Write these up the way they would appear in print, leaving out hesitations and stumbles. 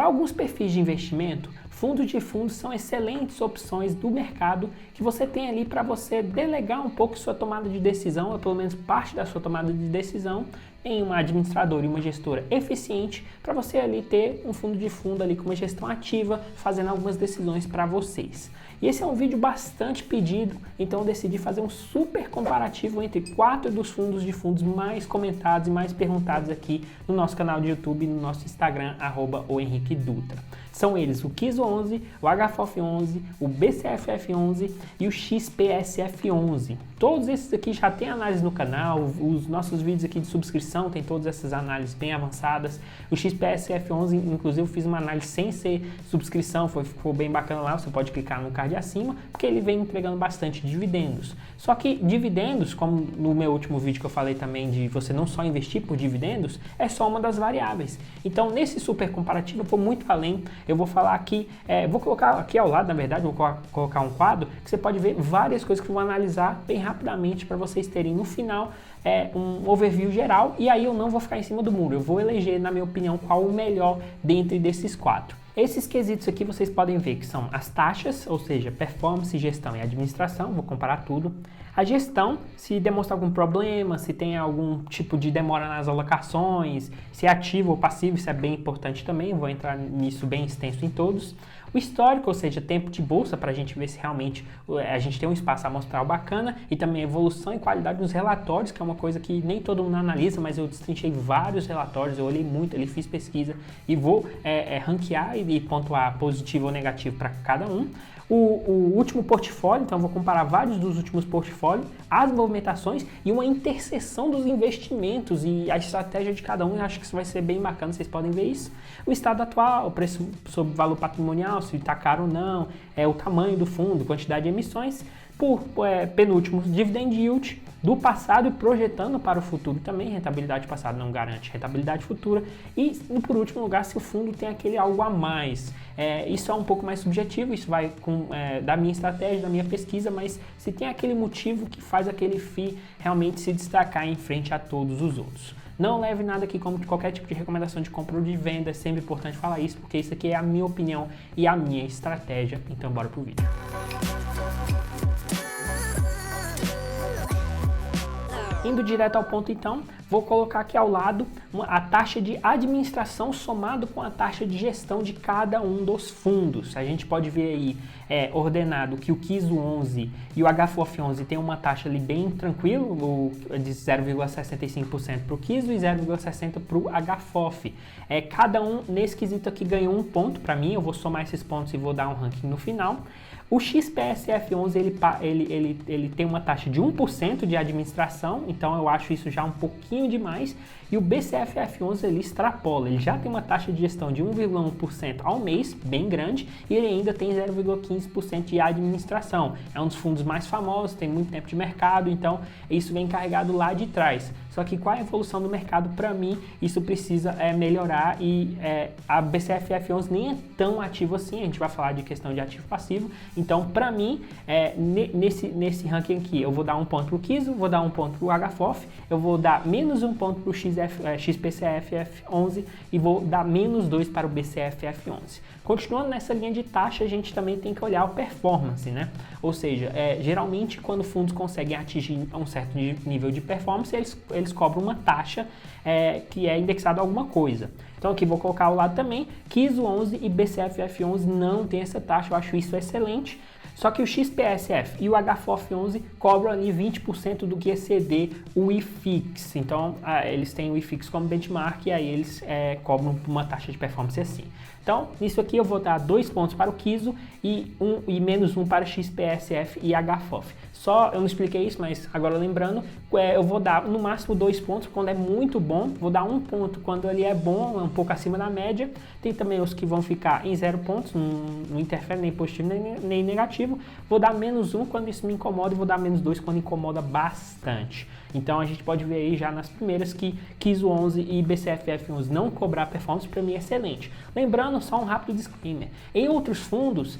alguns perfis de investimento, fundos de fundos são excelentes opções do mercado que você tem ali para você delegar um pouco sua tomada de decisão, ou pelo menos parte da sua tomada de decisão, em uma administradora e uma gestora eficiente, para você ali ter um fundo de fundo ali com uma gestão ativa, fazendo algumas decisões para vocês. E esse é um vídeo bastante pedido, então eu decidi fazer um super comparativo entre 4 dos fundos de fundos mais comentados e mais perguntados aqui no nosso canal de YouTube e no nosso Instagram, @ohenriquedutra. São eles o KIS11, o HFOF11, o BCFF11 e o XPSF11. Todos esses aqui já tem análise no canal, os nossos vídeos aqui de subscrição tem todas essas análises bem avançadas. O XPSF11, inclusive, eu fiz uma análise sem ser subscrição, ficou bem bacana lá, você pode clicar no card acima, porque ele vem entregando bastante dividendos. Só que dividendos, como no meu último vídeo que eu falei também de você não só investir por dividendos, é só uma das variáveis. Então, nesse super comparativo, eu vou muito além. Eu vou falar aqui, vou colocar aqui ao lado, na verdade, vou colocar um quadro que você pode ver várias coisas que eu vou analisar bem rapidamente para vocês terem no final um overview geral, e aí eu não vou ficar em cima do muro, eu vou eleger, na minha opinião, qual o melhor dentre desses 4. Esses quesitos aqui vocês podem ver que são as taxas, ou seja, performance, gestão e administração, vou comparar tudo. A gestão, se demonstra algum problema, se tem algum tipo de demora nas alocações, se é ativo ou passivo, isso é bem importante também, vou entrar nisso bem extenso em todos. O histórico, ou seja, tempo de bolsa, para a gente ver se realmente a gente tem um espaço amostral bacana, e também a evolução e qualidade dos relatórios, que é uma coisa que nem todo mundo analisa, mas eu destrinchei vários relatórios, eu olhei muito, ali fiz pesquisa e vou ranquear e pontuar positivo ou negativo para cada um. O último portfólio, então eu vou comparar vários dos últimos portfólios, as movimentações e uma interseção dos investimentos e a estratégia de cada um. Eu acho que isso vai ser bem bacana, vocês podem ver isso. O estado atual, o preço sobre valor patrimonial, se está caro ou não, o tamanho do fundo, quantidade de emissões. Por penúltimo, dividend yield do passado e projetando para o futuro também. Rentabilidade passada não garante rentabilidade futura. E por último lugar, se o fundo tem aquele algo a mais. Isso é um pouco mais subjetivo, isso vai da minha estratégia, da minha pesquisa, mas se tem aquele motivo que faz aquele FII realmente se destacar em frente a todos os outros. Não leve nada aqui como qualquer tipo de recomendação de compra ou de venda, é sempre importante falar isso, porque isso aqui é a minha opinião e a minha estratégia. Então bora pro vídeo. Indo direto ao ponto então, vou colocar aqui ao lado a taxa de administração somado com a taxa de gestão de cada um dos fundos. A gente pode ver aí ordenado que o KIS11 e o HFOF11 tem uma taxa ali bem tranquilo, de 0,65% para o KIS e 0,60% para o HFOF. Cada um nesse quesito aqui ganhou um ponto para mim, eu vou somar esses pontos e vou dar um ranking no final. O XPSF11 ele tem uma taxa de 1% de administração, então eu acho isso já um pouquinho demais. E o BCFF11 ele extrapola, ele já tem uma taxa de gestão de 1,1% ao mês, bem grande, e ele ainda tem 0,15% de administração. É um dos fundos mais famosos, tem muito tempo de mercado, então isso vem carregado lá de trás. Só que com a evolução do mercado, para mim, isso precisa melhorar e a BCFF11 nem é tão ativo assim, a gente vai falar de questão de ativo passivo. Então, para mim, nesse ranking aqui, eu vou dar um ponto para o KIS, vou dar um ponto para o HFOF, eu vou dar menos um ponto para o XPCFF11 e vou dar menos 2 para o BCFF11. Continuando nessa linha de taxa, a gente também tem que olhar o performance, né? Ou seja, geralmente quando fundos conseguem atingir um certo nível de performance, eles cobram uma taxa que é indexada a alguma coisa. Então aqui vou colocar ao lado também, KIS11 e BCFF11 não tem essa taxa, eu acho isso excelente. Só que o XPSF e o HFOF11 cobram ali 20% do que exceder o IFIX. Então, eles têm o IFIX como benchmark e aí eles cobram uma taxa de performance assim. Então, nisso aqui eu vou dar 2 pontos para o KISO e menos 1 para o XPSF e HFOF. Só, eu não expliquei isso, mas agora lembrando, eu vou dar no máximo 2 pontos quando é muito bom, vou dar 1 ponto quando ele é bom, um pouco acima da média. Tem também os que vão ficar em 0 pontos, não interfere nem positivo nem negativo. Vou dar menos 1 quando isso me incomoda e vou dar menos 2 quando incomoda bastante. Então a gente pode ver aí já nas primeiras que KIS11 e BCFF11 não cobrar performance, para mim é excelente. Lembrando, só um rápido disclaimer, em outros fundos,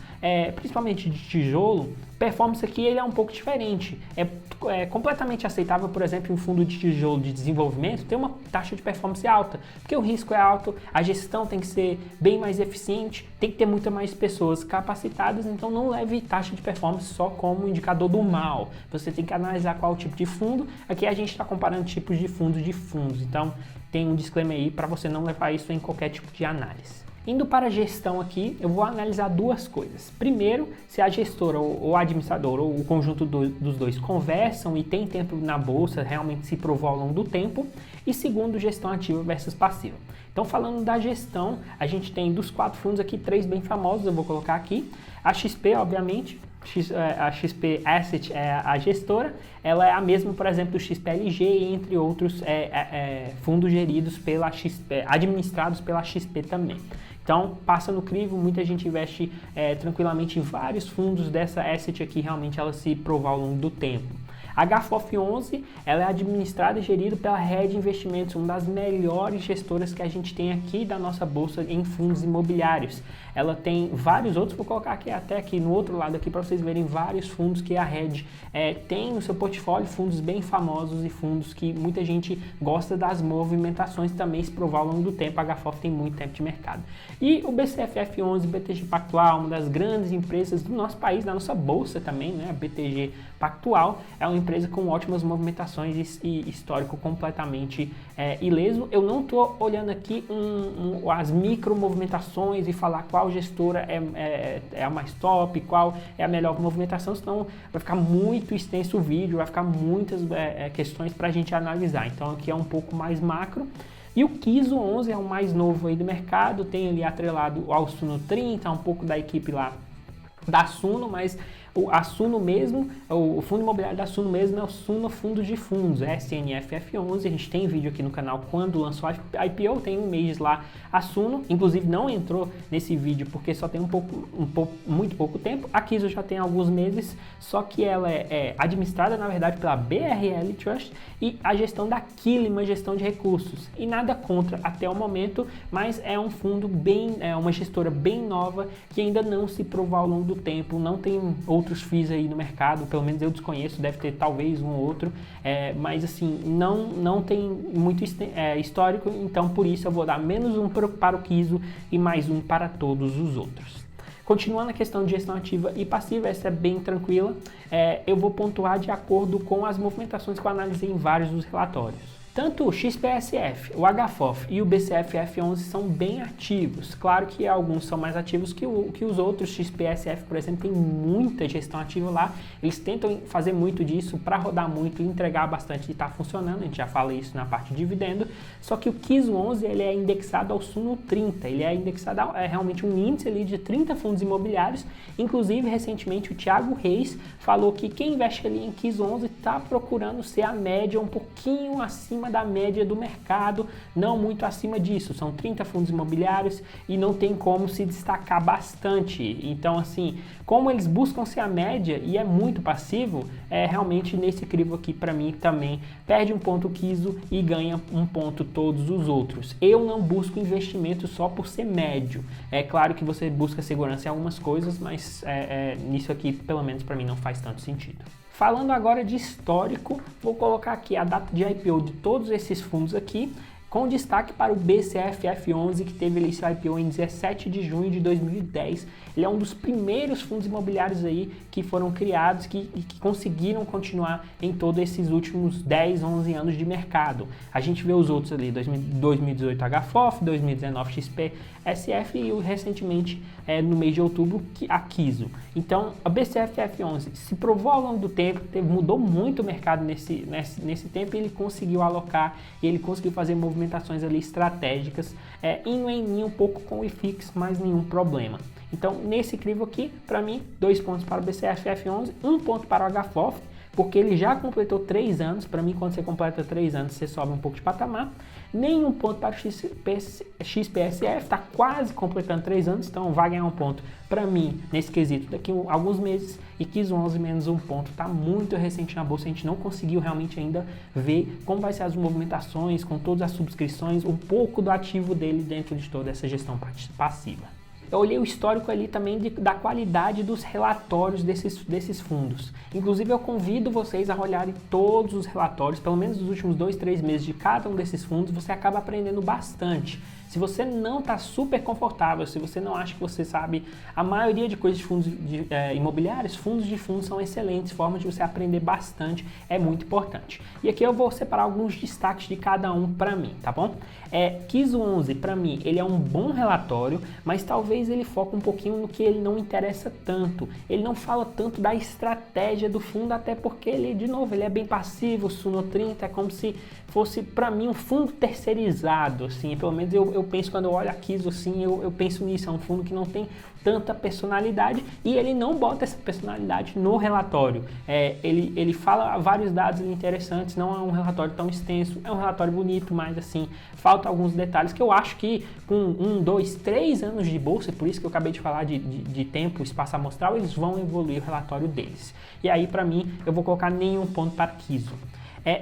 principalmente de tijolo, performance aqui ele é um pouco diferente. completamente aceitável, por exemplo, um fundo de tijolo de desenvolvimento ter uma taxa de performance alta, porque o risco é alto, a gestão tem que ser bem mais eficiente, tem que ter muito mais pessoas capacitadas, então não leve taxa de performance só como indicador do mal. Você tem que analisar qual tipo de fundo. Aqui a gente está comparando tipos de fundos, então tem um disclaimer aí para você não levar isso em qualquer tipo de análise. Indo para a gestão aqui, eu vou analisar duas coisas. Primeiro, se a gestora ou o administrador ou o conjunto dos dois conversam e tem tempo na bolsa, realmente se provou ao longo do tempo. E segundo, gestão ativa versus passiva. Então, falando da gestão, a gente tem dos 4 fundos aqui 3 bem famosos, eu vou colocar aqui. A XP, obviamente, a XP Asset é a gestora, ela é a mesma, por exemplo, do XPLG e entre outros fundos geridos pela XP, administrados pela XP também. Então, passa no crivo, muita gente investe tranquilamente em vários fundos dessa asset aqui, realmente ela se provou ao longo do tempo. A HFOF11, ela é administrada e gerida pela Red Investimentos, uma das melhores gestoras que a gente tem aqui da nossa bolsa em fundos imobiliários. Ela tem vários outros, vou colocar aqui até aqui no outro lado aqui para vocês verem vários fundos que a Red tem no seu portfólio, fundos bem famosos e fundos que muita gente gosta das movimentações, também se provar ao longo do tempo. A HFOF tem muito tempo de mercado. E o BCFF11, BTG Pactual, uma das grandes empresas do nosso país, da nossa bolsa também, né? A BTG Pactual é uma empresa com ótimas movimentações e histórico completamente ileso. Eu não estou olhando aqui as micro movimentações e falar qual gestora é a mais top, qual é a melhor movimentação, senão vai ficar muito extenso o vídeo, vai ficar muitas questões para a gente analisar. Então aqui é um pouco mais macro. E o Kiso 11 é o mais novo aí do mercado, tem ali atrelado ao Suno 30, um pouco da equipe lá da Suno, mas a Suno mesmo, o fundo imobiliário da Suno mesmo é o Suno Fundos de Fundos, SNFF11, a gente tem vídeo aqui no canal quando lançou a IPO, tem um mês lá a Suno, inclusive não entrou nesse vídeo porque só tem muito pouco tempo. A Kiso já tem alguns meses, só que ela é administrada na verdade pela BRL Trust e a gestão da Kilima, gestão de recursos, e nada contra até o momento, mas é um fundo uma gestora bem nova que ainda não se provou ao longo do tempo, não tem outros FIIs aí no mercado, pelo menos eu desconheço, deve ter talvez um ou outro, mas assim, não tem muito histórico, então por isso eu vou dar menos um para o Kiso e mais um para todos os outros. Continuando a questão de gestão ativa e passiva, essa é bem tranquila, eu vou pontuar de acordo com as movimentações que eu analisei em vários dos relatórios. Tanto o XPSF, o HFOF e o BCFF11 são bem ativos. Claro que alguns são mais ativos que os outros. XPSF, por exemplo, tem muita gestão ativa lá. Eles tentam fazer muito disso para rodar muito e entregar bastante e está funcionando. A gente já fala isso na parte de dividendo. Só que o Kiso 11 ele é indexado ao Suno 30. Ele é indexado realmente um índice ali de 30 fundos imobiliários. Inclusive, recentemente, o Thiago Reis falou que quem investe ali em Kiso 11 está procurando ser a média um pouquinho acima da média do mercado, não muito acima disso. São 30 fundos imobiliários e não tem como se destacar bastante. Então, assim, como eles buscam ser a média e é muito passivo, realmente nesse crivo aqui, para mim, também perde um ponto o Kiso e ganha um ponto todos os outros. Eu não busco investimento só por ser médio. É claro que você busca segurança em algumas coisas, mas nisso aqui, pelo menos para mim, não faz tanto sentido. Falando agora de histórico, vou colocar aqui a data de IPO de todos esses fundos aqui, com destaque para o BCFF11, que teve ali seu IPO em 17 de junho de 2010. Ele é um dos primeiros fundos imobiliários aí que foram criados e que conseguiram continuar em todos esses últimos 10, 11 anos de mercado. A gente vê os outros ali, 2018 HFOF, 2019 XPSF e recentemente, no mês de outubro, a Kiso. Então, a BCFF11 se provou ao longo do tempo, mudou muito o mercado nesse tempo e ele conseguiu alocar, e ele conseguiu fazer movimentações ali estratégicas, indo em linha um pouco com o IFIX, mas nenhum problema. Então, nesse crivo aqui, para mim, 2 pontos para o BCFF11, 1 ponto para o HFOF, porque ele já completou 3 anos. Para mim, quando você completa 3 anos, você sobe um pouco de patamar. Nenhum ponto para o XPSF, está quase completando 3 anos, então vai ganhar um ponto para mim nesse quesito daqui a alguns meses. E Kiso 11 menos 1 ponto, está muito recente na bolsa, a gente não conseguiu realmente ainda ver como vai ser as movimentações, com todas as subscrições, um pouco do ativo dele dentro de toda essa gestão passiva. eu olhei o histórico ali também da qualidade dos relatórios desses fundos. Inclusive eu convido vocês a olharem todos os relatórios, pelo menos dos últimos 2, 3 meses de cada um desses fundos, você acaba aprendendo bastante. Se você não está super confortável, se você não acha que você sabe a maioria de coisas de fundos imobiliários, fundos de fundos são excelentes, formas de você aprender bastante, é muito importante. E aqui eu vou separar alguns destaques de cada um para mim, tá bom? KISO 11, para mim, ele é um bom relatório, mas talvez ele foque um pouquinho no que ele não interessa tanto. Ele não fala tanto da estratégia do fundo, até porque ele, de novo, ele é bem passivo, o Suno 30 é como se fosse, para mim, um fundo terceirizado, assim, pelo menos eu penso, quando eu olho a KISO, assim, eu penso nisso, é um fundo que não tem tanta personalidade e ele não bota essa personalidade no relatório. Ele fala vários dados interessantes, não é um relatório tão extenso, é um relatório bonito, mas assim, falta alguns detalhes que eu acho que com 1, 2, 3 anos de bolsa, por isso que eu acabei de falar de tempo, espaço amostral, eles vão evoluir o relatório deles. E aí, para mim, eu vou colocar nenhum ponto para KISO.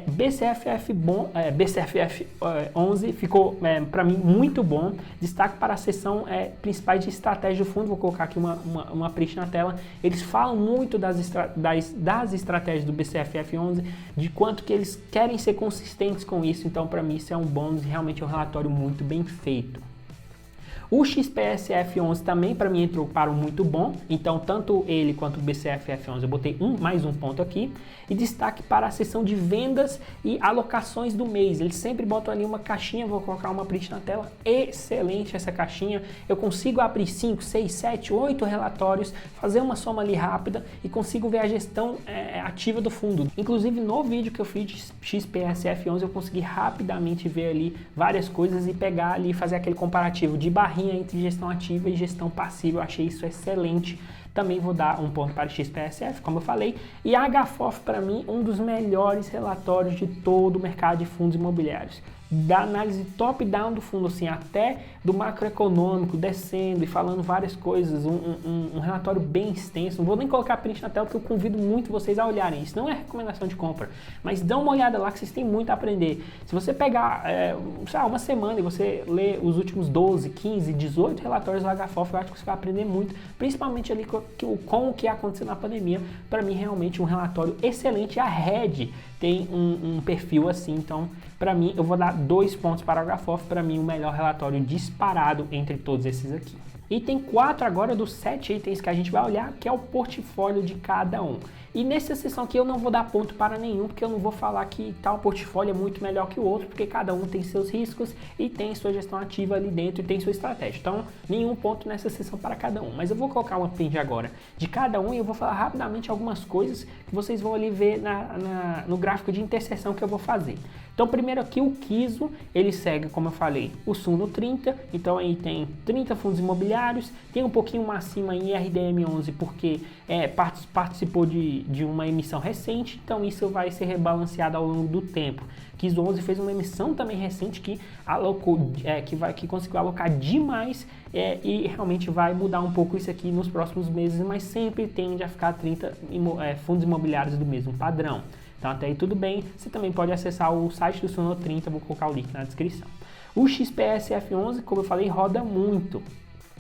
BCFF 11 ficou para mim muito bom. Destaque para a seção principais de estratégia do fundo. Vou colocar aqui uma print na tela. Eles falam muito das estratégias do BCFF 11, de quanto que eles querem ser consistentes com isso. Então, para mim, isso é um bônus e realmente é um relatório muito bem feito. O XPSF 11 também para mim entrou para o muito bom, então tanto ele quanto o BCFF 11 eu botei mais um ponto aqui. E destaque para a seção de vendas e alocações do mês, eles sempre botam ali uma caixinha, vou colocar uma print na tela, excelente essa caixinha, eu consigo abrir 5, 6, 7, 8 relatórios, fazer uma soma ali rápida e consigo ver a gestão ativa do fundo. Inclusive no vídeo que eu fiz de XPSF 11 eu consegui rapidamente ver ali várias coisas e pegar ali e fazer aquele comparativo de barrinha entre gestão ativa e gestão passiva. Eu achei isso excelente. Também vou dar um ponto para o XPSF, como eu falei. E a HFOF, para mim, um dos melhores relatórios de todo o mercado de fundos imobiliários. Da análise top-down do fundo, assim, até do macroeconômico, descendo e falando várias coisas, um relatório bem extenso. Não vou nem colocar print na tela, porque eu convido muito vocês a olharem. Isso não é recomendação de compra, mas dão uma olhada lá que vocês têm muito a aprender. Se você pegar uma semana e você ler os últimos 12, 15, 18 relatórios do HFOF, eu acho que você vai aprender muito, principalmente ali com o que aconteceu na pandemia. Para mim, realmente um relatório excelente. A Red tem um perfil assim, então para mim eu vou dar 2 pontos para o HFOF, para mim o melhor relatório disparado entre todos esses aqui. Item 4 agora dos 7 itens que a gente vai olhar, que é o portfólio de cada um. E nessa seção aqui eu não vou dar ponto para nenhum, porque eu não vou falar que tal portfólio é muito melhor que o outro, porque cada um tem seus riscos e tem sua gestão ativa ali dentro e tem sua estratégia. Então, nenhum ponto nessa seção para cada um. Mas eu vou colocar uma print agora de cada um e eu vou falar rapidamente algumas coisas que vocês vão ali ver no gráfico de interseção que eu vou fazer. Então, primeiro aqui o KISO, ele segue, como eu falei, o Suno 30, então aí tem 30 fundos imobiliários, tem um pouquinho acima em RDM 11 porque participou de uma emissão recente, então isso vai ser rebalanceado ao longo do tempo. KISO 11 fez uma emissão também recente que alocou, que conseguiu alocar demais e realmente vai mudar um pouco isso aqui nos próximos meses, mas sempre tende a ficar 30 fundos imobiliários do mesmo padrão. Então até aí tudo bem, você também pode acessar o site do Suno 30, vou colocar o link na descrição. O XPSF 11, como eu falei, roda muito.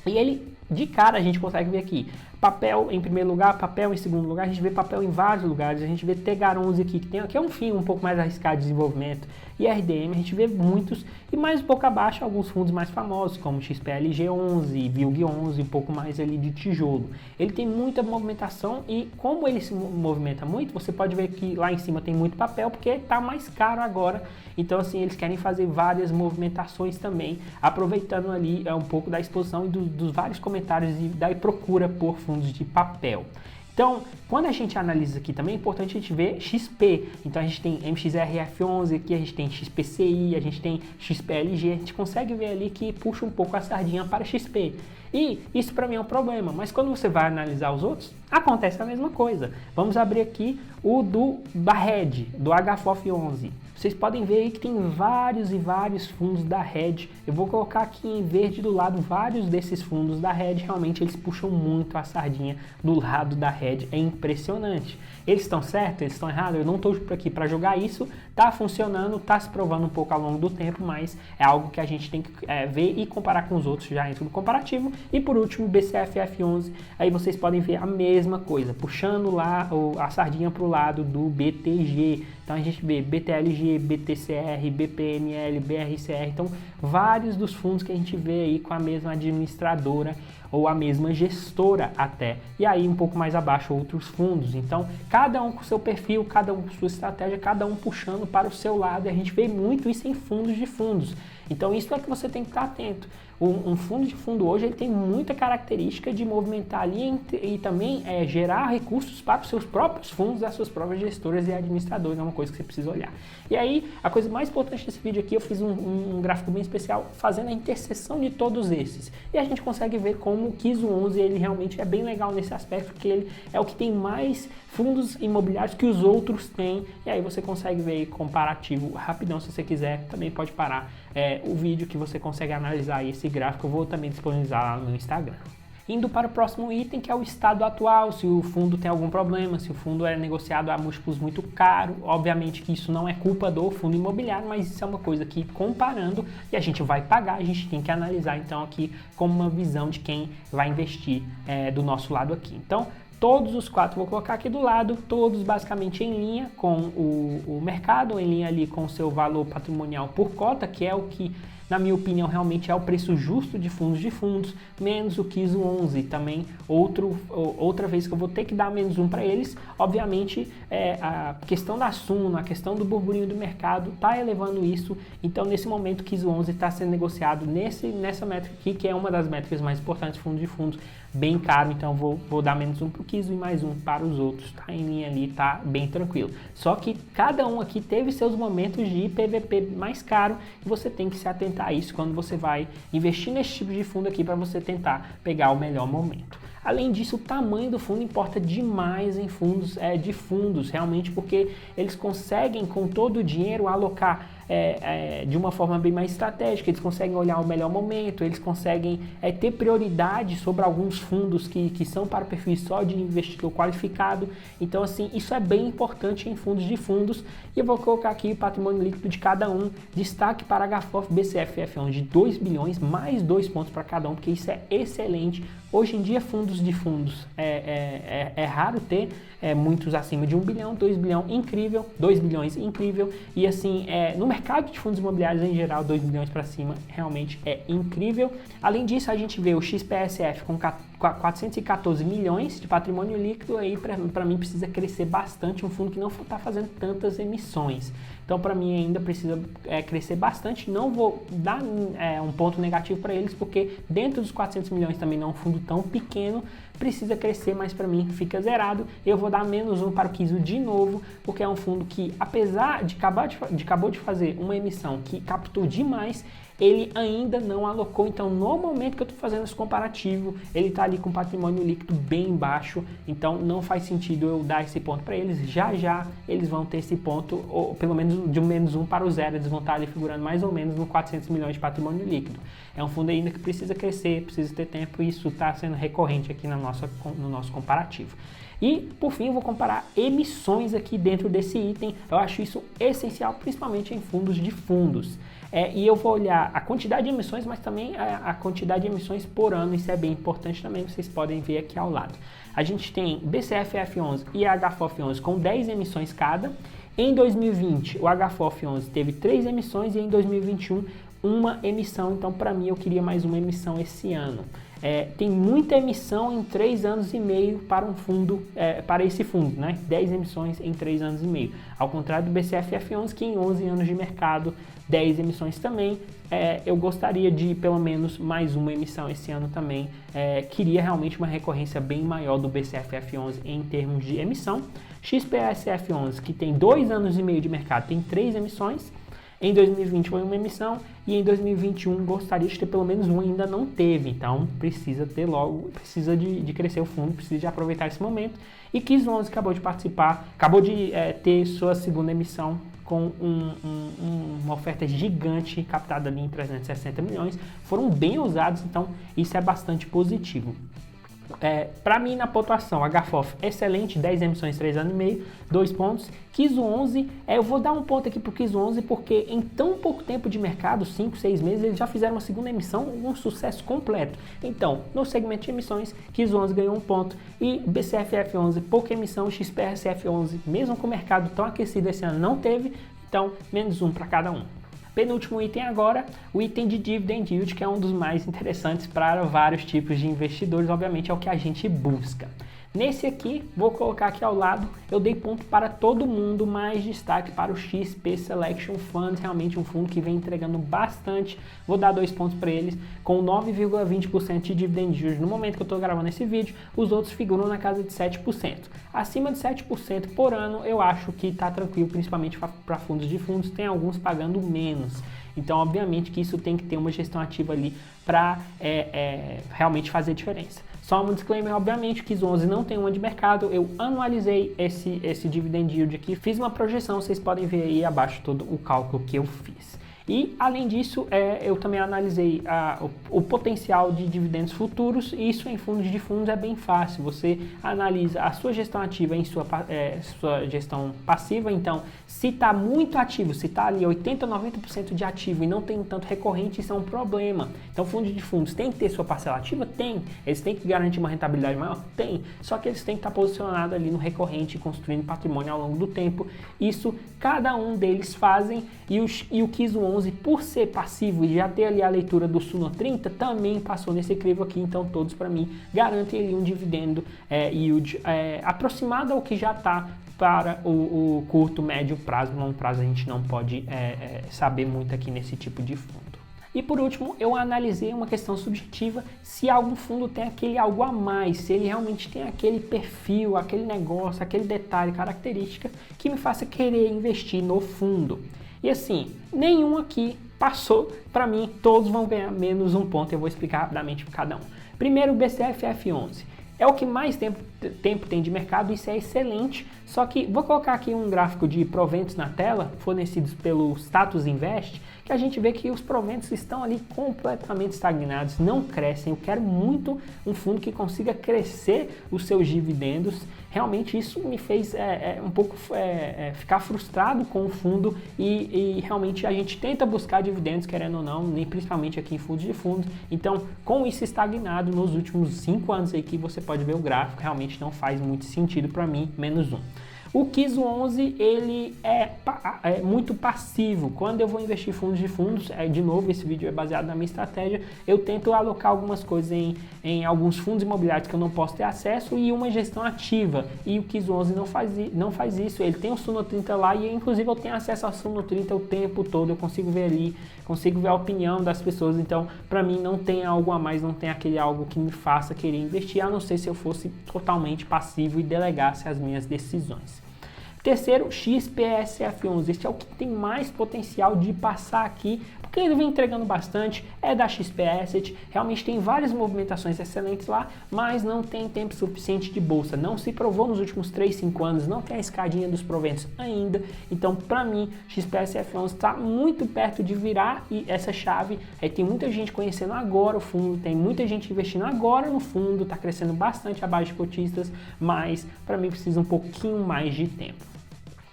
E ele, de cara, a gente consegue ver aqui, papel em primeiro lugar, papel em segundo lugar, a gente vê papel em vários lugares, a gente vê Tegar 11 aqui, que é um FII um pouco mais arriscado de desenvolvimento, e RDM, a gente vê muitos, e mais um pouco abaixo alguns fundos mais famosos, como XPLG 11, VILG 11, um pouco mais ali de tijolo. Ele tem muita movimentação e como ele se movimenta muito, você pode ver que lá em cima tem muito papel, porque está mais caro agora, então assim, eles querem fazer várias movimentações também, aproveitando ali um pouco da exposição e dos vários comentários e da procura por fundos de papel. Então, quando a gente analisa aqui também, é importante a gente ver XP. Então, a gente tem MXRF11, aqui a gente tem XPCI, a gente tem XPLG. A gente consegue ver ali que puxa um pouco a sardinha para XP. E isso para mim é um problema, mas quando você vai analisar os outros, acontece a mesma coisa. Vamos abrir aqui o da Red, do HFOF 11. vocês podem ver aí que tem vários e vários fundos da Red. Eu vou colocar aqui em verde do lado vários desses fundos da Red. Realmente eles puxam muito a sardinha do lado da Red, é impressionante. Eles estão certos? Eles estão errados? Eu não estou aqui para jogar isso, tá funcionando, tá se provando um pouco ao longo do tempo, mas é algo que a gente tem que ver e comparar com os outros, já entra no comparativo. E por último, BCFF11, aí vocês podem ver a mesma coisa, puxando lá a sardinha para o lado do BTG. Então a gente vê BTLG, BTCR, BPNL, BRCR, então vários dos fundos que a gente vê aí com a mesma administradora ou a mesma gestora até, e aí um pouco mais abaixo outros fundos. Então cada um com seu perfil, cada um com sua estratégia, cada um puxando para o seu lado, e a gente vê muito isso em fundos de fundos. Então isso é que você tem que estar atento. Um fundo de fundo hoje ele tem muita característica de movimentar ali e também gerar recursos para os seus próprios fundos, as suas próprias gestoras e administradores, é uma coisa que você precisa olhar. E aí, a coisa mais importante desse vídeo aqui, eu fiz um gráfico bem especial fazendo a interseção de todos esses. E a gente consegue ver como o KISO 11 ele realmente é bem legal nesse aspecto, porque ele é o que tem mais fundos imobiliários que os outros têm. E aí você consegue ver aí comparativo rapidão, se você quiser, também pode parar o vídeo que você consegue analisar esse gráfico. Eu vou também disponibilizar lá no meu Instagram. Indo para o próximo item, que é o estado atual, se o fundo tem algum problema, se o fundo é negociado a múltiplos muito caros. Obviamente que isso não é culpa do fundo imobiliário, mas isso é uma coisa que comparando, e a gente vai pagar, a gente tem que analisar então aqui como uma visão de quem vai investir do nosso lado aqui. Então, todos os quatro, vou colocar aqui do lado, todos basicamente em linha com o mercado, em linha ali com o seu valor patrimonial por cota, que é o que, na minha opinião, realmente é o preço justo de fundos, menos o KISO 11. Também outra vez que eu vou ter que dar menos um para eles. Obviamente, a questão da Suno, a questão do burburinho do mercado está elevando isso. Então, nesse momento, o KISO 11 está sendo negociado nessa métrica aqui, que é uma das métricas mais importantes de fundos, bem caro. Então, vou dar menos um para o KISO e mais um para os outros. Tá em linha ali, tá bem tranquilo. Só que cada um aqui teve seus momentos de PVP mais caro e você tem que se atentar a isso quando você vai investir nesse tipo de fundo aqui para você tentar pegar o melhor momento. Além disso, o tamanho do fundo importa demais em fundos de fundos, realmente, porque eles conseguem com todo o dinheiro alocar de uma forma bem mais estratégica, eles conseguem olhar o melhor momento, eles conseguem ter prioridade sobre alguns fundos que são para perfil só de investidor qualificado. Então, assim, isso é bem importante em fundos de fundos. E eu vou colocar aqui o patrimônio líquido de cada um, destaque para HFOF BCFF11 de 2 bilhões, mais 2 pontos para cada um, porque isso é excelente. Hoje em dia, fundos de fundos é raro ter muitos acima de 1 bilhão, 2 bilhões incrível, 2 bilhões incrível, e assim, no mercado de fundos imobiliários em geral, 2 bilhões para cima realmente é incrível. Além disso, a gente vê o XPSF com 414 milhões de patrimônio líquido, aí para mim precisa crescer bastante, um fundo que não está fazendo tantas emissões. Então, para mim, ainda precisa crescer bastante. Não vou dar um ponto negativo para eles, porque dentro dos 400 milhões também não é um fundo tão pequeno, precisa crescer, mas para mim fica zerado. Eu vou dar menos um para o KISO de novo, porque é um fundo que, apesar de acabou de fazer uma emissão que captou demais, ele ainda não alocou. Então, no momento que eu estou fazendo esse comparativo, ele está ali com patrimônio líquido bem baixo, então não faz sentido eu dar esse ponto para eles. Já eles vão ter esse ponto, ou pelo menos de um menos um para o zero, eles vão estar ali figurando mais ou menos no 400 milhões de patrimônio líquido. É um fundo ainda que precisa crescer, precisa ter tempo, e isso está sendo recorrente aqui no nosso comparativo. E, por fim, eu vou comparar emissões aqui dentro desse item. Eu acho isso essencial, principalmente em fundos de fundos. E eu vou olhar a quantidade de emissões, mas também a quantidade de emissões por ano. Isso é bem importante também, vocês podem ver aqui ao lado. A gente tem BCFF11 e HFOF11 com 10 emissões cada. Em 2020, o HFOF11 teve 3 emissões e em 2021, uma emissão. Então, para mim, eu queria mais uma emissão esse ano. Tem muita emissão em 3 anos e meio para um fundo, para esse fundo, né? 10 emissões em 3 anos e meio. Ao contrário do BCFF11, que em 11 anos de mercado, 10 emissões também. Eu gostaria de pelo menos mais uma emissão esse ano também. Queria realmente uma recorrência bem maior do BCFF11 em termos de emissão. XPSF11, que tem 2 anos e meio de mercado, tem 3 emissões. Em 2020 foi uma emissão e em 2021 gostaria de ter pelo menos uma, ainda não teve. Então precisa ter logo, precisa de crescer o fundo, precisa de aproveitar esse momento. E KISO 11 acabou de participar, acabou de ter sua segunda emissão com uma oferta gigante captada ali em 360 milhões, foram bem ousados, então isso é bastante positivo. Para mim, na pontuação, HFOF excelente, 10 emissões, 3 anos e meio, 2 pontos. Kiso 11, eu vou dar um ponto aqui para o Kiso 11 porque em tão pouco tempo de mercado, 5, 6 meses, eles já fizeram uma segunda emissão, um sucesso completo. Então, no segmento de emissões, Kiso 11 ganhou um ponto e BCFF 11, pouca emissão, XPRCF 11, mesmo com o mercado tão aquecido esse ano, não teve, então menos um para cada um. Penúltimo item agora, o item de Dividend Yield, que é um dos mais interessantes para vários tipos de investidores, obviamente é o que a gente busca. Nesse aqui, vou colocar aqui ao lado, eu dei ponto para todo mundo, mais destaque para o XP Selection Fund, realmente um fundo que vem entregando bastante, vou dar 2 pontos para eles, com 9,20% de Dividend Yield no momento que eu estou gravando esse vídeo, os outros figuram na casa de 7%. Acima de 7% por ano, eu acho que está tranquilo, principalmente para fundos de fundos, tem alguns pagando menos. Então, obviamente que isso tem que ter uma gestão ativa ali para realmente fazer diferença. Só um disclaimer, obviamente, que Kiso 11 não tem uma de mercado, eu anualizei esse dividend yield aqui, fiz uma projeção, vocês podem ver aí abaixo todo o cálculo que eu fiz. E, além disso, eu também analisei o potencial de dividendos futuros, e isso em fundos de fundos é bem fácil. Você analisa a sua gestão ativa em sua gestão passiva, então, se está muito ativo, se está ali 80%, 90% de ativo e não tem tanto recorrente, isso é um problema. Então, fundos de fundos tem que ter sua parcela ativa? Tem. Eles têm que garantir uma rentabilidade maior? Tem. Só que eles têm que estar posicionados ali no recorrente, construindo patrimônio ao longo do tempo. Isso, cada um deles fazem, e o Kiso 11, por ser passivo e já ter ali a leitura do Suno 30, também passou nesse crivo aqui, então todos para mim garantem ali um dividendo yield aproximado ao que já está para o curto, médio prazo. Longo prazo a gente não pode saber muito aqui nesse tipo de fundo. E por último, eu analisei uma questão subjetiva, se algum fundo tem aquele algo a mais, se ele realmente tem aquele perfil, aquele negócio, aquele detalhe, característica que me faça querer investir no fundo. E assim, nenhum aqui passou para mim, todos vão ganhar menos um ponto, eu vou explicar rapidamente para cada um. Primeiro, o BCFF 11. É o que mais tempo tem de mercado, isso é excelente, só que vou colocar aqui um gráfico de proventos na tela, fornecidos pelo Status Invest, que a gente vê que os proventos estão ali completamente estagnados, não crescem. Eu quero muito um fundo que consiga crescer os seus dividendos. Realmente isso me fez um pouco ficar frustrado com o fundo e realmente a gente tenta buscar dividendos, querendo ou não, nem principalmente aqui em fundos de fundos. Então, com isso estagnado nos últimos 5 anos aí que você pode ver o gráfico, realmente não faz muito sentido para mim, menos um. O Kiso 11, ele é muito passivo. Quando eu vou investir em fundos de fundos, de novo, esse vídeo é baseado na minha estratégia, eu tento alocar algumas coisas em alguns fundos imobiliários que eu não posso ter acesso e uma gestão ativa. E o Kiso 11 não faz isso. Ele tem o Suno 30 lá e, inclusive, eu tenho acesso ao Suno 30 o tempo todo. Eu consigo ver ali, consigo ver a opinião das pessoas. Então, para mim, não tem algo a mais, não tem aquele algo que me faça querer investir, a não ser se eu fosse totalmente passivo e delegasse as minhas decisões. Terceiro, XPSF11, este é o que tem mais potencial de passar aqui, porque ele vem entregando bastante, é da XP Asset, realmente tem várias movimentações excelentes lá, mas não tem tempo suficiente de bolsa, não se provou nos últimos 3, 5 anos, não tem a escadinha dos proventos ainda, então para mim, XPSF11 está muito perto de virar essa chave, tem muita gente conhecendo agora o fundo, tem muita gente investindo agora no fundo, está crescendo bastante abaixo de cotistas, mas para mim precisa um pouquinho mais de tempo.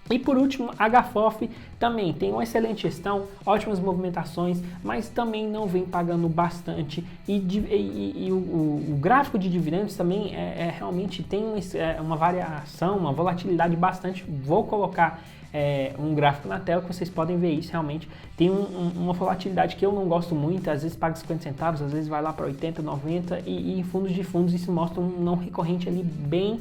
E por último, HFOF também tem uma excelente gestão, ótimas movimentações, mas também não vem pagando bastante. E o gráfico de dividendos também realmente tem uma variação, uma volatilidade bastante. Vou colocar um gráfico na tela que vocês podem ver isso. Realmente tem uma volatilidade que eu não gosto muito, às vezes paga 50 centavos, às vezes vai lá para 80, 90 e em fundos de fundos isso mostra um não recorrente ali bem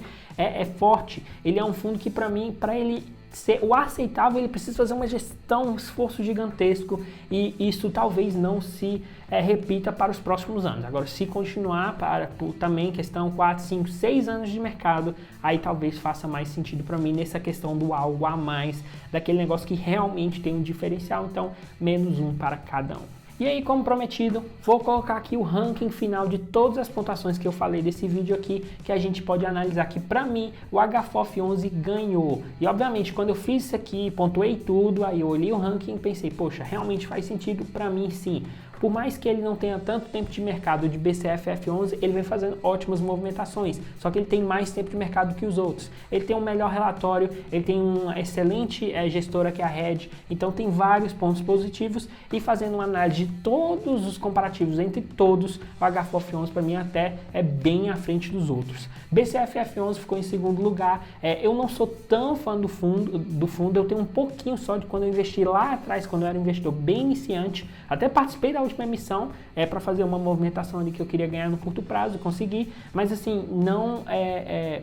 forte. Ele é um fundo que para mim, para ele ser o aceitável, ele precisa fazer uma gestão, um esforço gigantesco e isso talvez não se repita para os próximos anos. Agora, se continuar por também questão 4, 5, 6 anos de mercado, aí talvez faça mais sentido para mim nessa questão do algo a mais, daquele negócio que realmente tem um diferencial, então menos um para cada um. E aí, como prometido, vou colocar aqui o ranking final de todas as pontuações que eu falei desse vídeo aqui, que a gente pode analisar que para mim o HFOF 11 ganhou. E obviamente, quando eu fiz isso aqui, pontuei tudo, aí eu olhei o ranking e pensei, poxa, realmente faz sentido para mim sim. Por mais que ele não tenha tanto tempo de mercado de BCF F11, ele vem fazendo ótimas movimentações, só que ele tem mais tempo de mercado que os outros. Ele tem um melhor relatório, ele tem uma excelente gestora que é a Red, então tem vários pontos positivos, e fazendo uma análise de todos os comparativos entre todos, o HFOF 11 para mim até é bem à frente dos outros. BCF F11 ficou em segundo lugar. Eu não sou tão fã do fundo, eu tenho um pouquinho só de quando eu investi lá atrás, quando eu era um investidor bem iniciante, até participei da última emissão para fazer uma movimentação ali que eu queria ganhar no curto prazo, consegui, mas assim, não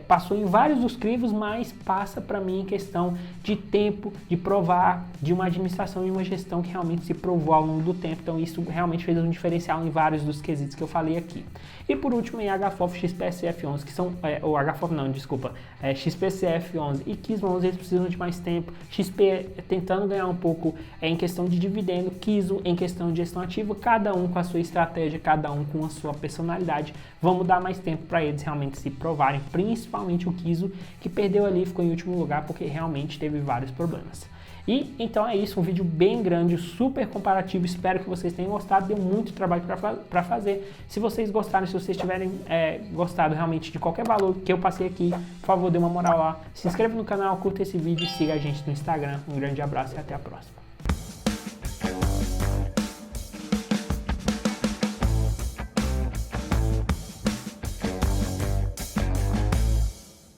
passou em vários dos crivos, mas passa para mim em questão de tempo, de provar, de uma administração e uma gestão que realmente se provou ao longo do tempo, então isso realmente fez um diferencial em vários dos quesitos que eu falei aqui. E por último, em HFOF XPCF11, que são, XPCF11 e KISMO11, eles precisam de mais tempo, XP tentando ganhar um pouco em questão de dividendo, KISO em questão de gestão ativa, cada um com a sua estratégia, cada um com a sua personalidade. Vamos dar mais tempo para eles realmente se provarem, principalmente o KISO, que perdeu ali, ficou em último lugar porque realmente teve vários problemas. E então é isso, um vídeo bem grande, super comparativo, espero que vocês tenham gostado, deu muito trabalho para fazer. Se vocês gostaram, se vocês tiverem gostado realmente de qualquer valor que eu passei aqui, por favor, dê uma moral lá, se inscreva no canal, curta esse vídeo e siga a gente no Instagram. Um grande abraço e até a próxima.